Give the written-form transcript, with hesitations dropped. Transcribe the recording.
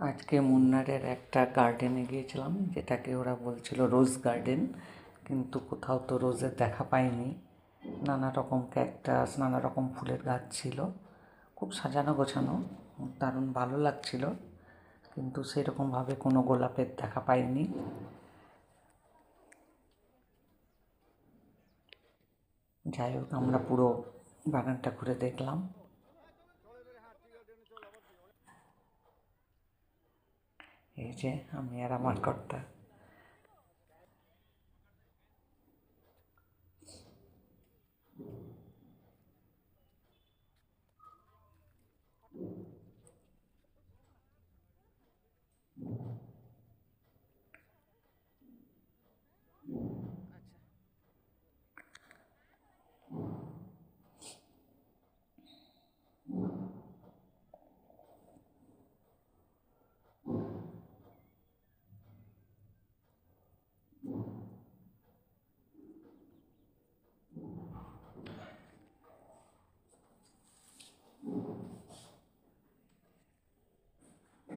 আজকে মুন্নারের একটা গার্ডেনে গিয়েছিলাম, যেটাকে ওরা বলছিল রোজ গার্ডেন, কিন্তু কোথাও তো রোজের দেখা পাইনি। নানা রকম ক্যাকটাস, নানা রকম ফুলের গাছ ছিল, খুব সাজানো গোছানো, দারুণ ভালো লাগছিল, কিন্তু সেরকমভাবে কোনো গোলাপের দেখা পাইনি। যাই হোক, আমরা পুরো বাগানটা ঘুরে দেখলাম। এই যে আমি আর আমার কর্তা।